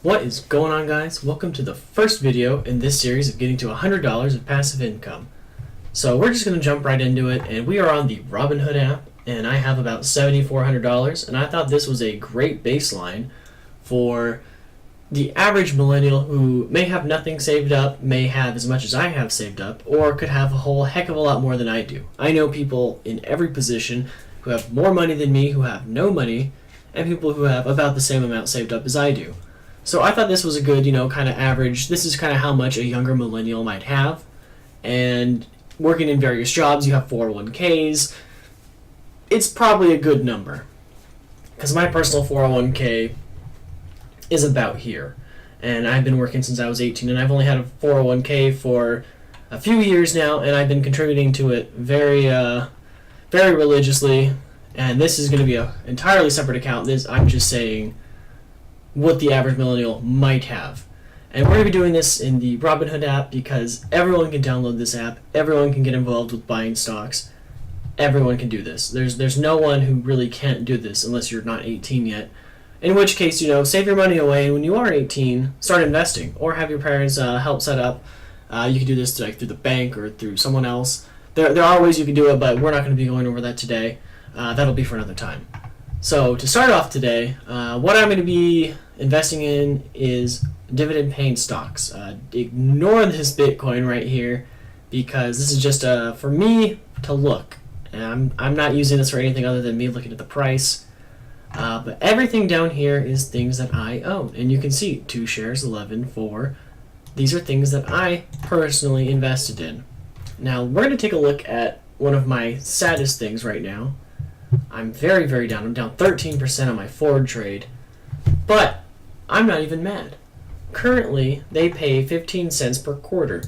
What is going on, guys? Welcome to the first video in this series of getting to $100 of passive income. So we're just going to jump right into it, and we are on the Robinhood app, and I have about $7,400, and I thought this was a great baseline for the average millennial who may have nothing saved up, may have as much as I have saved up, or could have a whole heck of a lot more than I do. I know people in every position who have more money than me, who have no money, and people who have about the same amount saved up as I do. So I thought this was a good, kind of average. This is kind of how much a younger millennial might have. And working in various jobs, you have 401ks. It's probably a good number. Because my personal 401k is about here. And I've been working since I was 18, and I've only had a 401k for a few years now, and I've been contributing to it very religiously. And this is going to be an entirely separate account. I'm just saying what the average millennial might have. And we're going to be doing this in the Robinhood app because everyone can download this app, everyone can get involved with buying stocks, everyone can do this. There's no one who really can't do this unless you're not 18 yet. In which case, save your money away, and when you are 18, start investing, or have your parents help set up. You can do this through the bank or through someone else. There are ways you can do it, but we're not going to be going over that today. That'll be for another time. So to start off today, what I'm going to be investing in is dividend-paying stocks. Ignore this Bitcoin right here because this is just for me to look. And I'm not using this for anything other than me looking at the price. But everything down here is things that I own. And you can see 2 shares, 11, 4. These are things that I personally invested in. Now we're going to take a look at one of my saddest things right now. I'm very, very down. I'm down 13% on my Ford trade. But I'm not even mad. Currently, they pay 15 cents per quarter.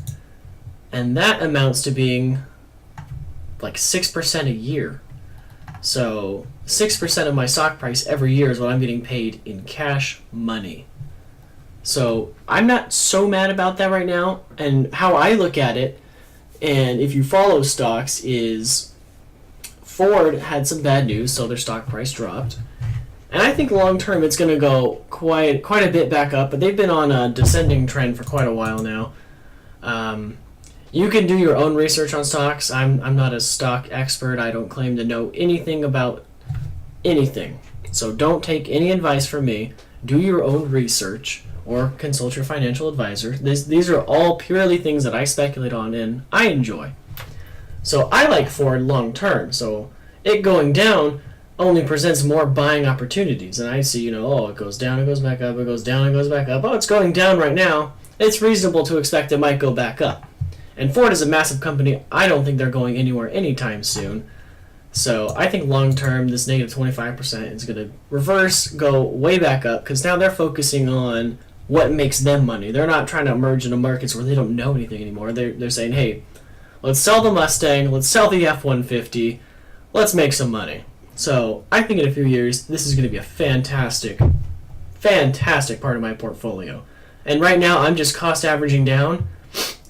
And that amounts to being like 6% a year. So 6% of my stock price every year is what I'm getting paid in cash money. So I'm not so mad about that right now. And how I look at it, and if you follow stocks, is Ford had some bad news, so their stock price dropped. And I think long term it's going to go quite a bit back up, but they've been on a descending trend for quite a while now. You can do your own research on stocks. I'm not a stock expert. I don't claim to know anything about anything. So don't take any advice from me. Do your own research or consult your financial advisor. These are all purely things that I speculate on and I enjoy. So I like Ford long term. So it going down only presents more buying opportunities. And I see, it goes down, it goes back up, it goes down, it goes back up. Oh, it's going down right now. It's reasonable to expect it might go back up. And Ford is a massive company. I don't think they're going anywhere anytime soon. So I think long term, this negative 25% is going to reverse, go way back up, because now they're focusing on what makes them money. They're not trying to emerge into markets where they don't know anything anymore. They're saying, hey, let's sell the Mustang, let's sell the F-150, let's make some money. So I think in a few years, this is going to be a fantastic part of my portfolio. And right now, I'm just cost averaging down.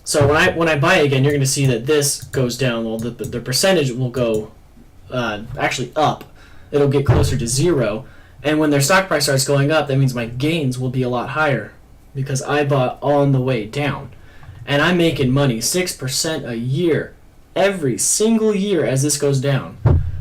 So when I buy again, you're going to see that this goes down. Well, the percentage will go actually up. It'll get closer to 0. And when their stock price starts going up, that means my gains will be a lot higher because I bought on the way down. And I'm making money 6% a year, every single year as this goes down.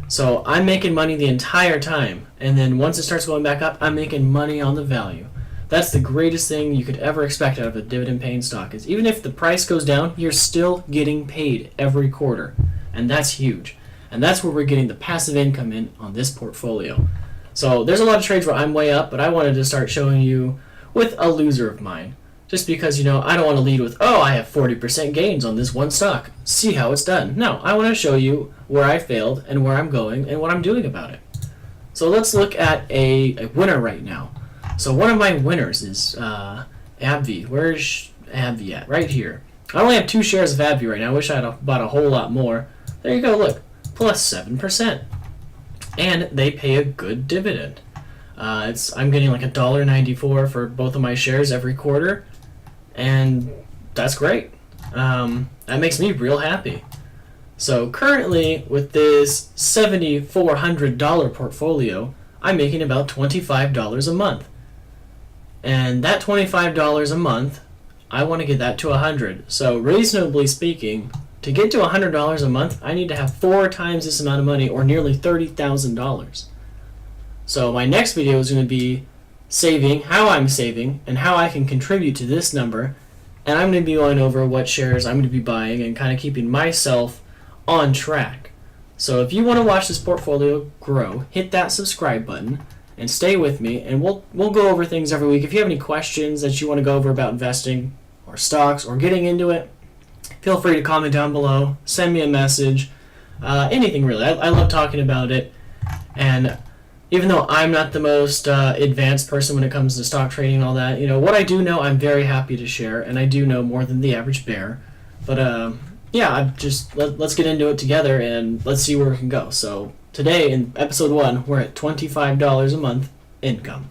So I'm making money the entire time. And then once it starts going back up, I'm making money on the value. That's the greatest thing you could ever expect out of a dividend-paying stock. Is even if the price goes down, you're still getting paid every quarter. And that's huge. And that's where we're getting the passive income in on this portfolio. So there's a lot of trades where I'm way up, but I wanted to start showing you with a loser of mine. Just because, I don't want to lead with, oh, I have 40% gains on this one stock. See how it's done. No, I want to show you where I failed and where I'm going and what I'm doing about it. So let's look at a winner right now. So one of my winners is AbbVie. Where's AbbVie at? Right here. I only have 2 shares of AbbVie right now. I wish I had bought a whole lot more. There you go, look. Plus 7%. And they pay a good dividend. I'm getting like $1.94 for both of my shares every quarter. And that's great. That makes me real happy. So currently, with this $7,400 portfolio, I'm making about $25 a month. And that $25 a month, I want to get that to $100. So reasonably speaking, to get to $100 a month, I need to have 4 times this amount of money, or nearly $30,000. So my next video is going to be saving, how I'm saving, and how I can contribute to this number. And I'm going to be going over what shares I'm going to be buying and kind of keeping myself on track. So if you want to watch this portfolio grow, hit that subscribe button and stay with me, and we'll go over things every week. If you have any questions that you want to go over about investing or stocks or getting into it, feel free to comment down below, send me a message, anything really. I love talking about it, and even though I'm not the most advanced person when it comes to stock trading and all that, what I do know, I'm very happy to share, and I do know more than the average bear. But yeah, let's get into it together and let's see where we can go. So today in episode 1, we're at $25 a month income.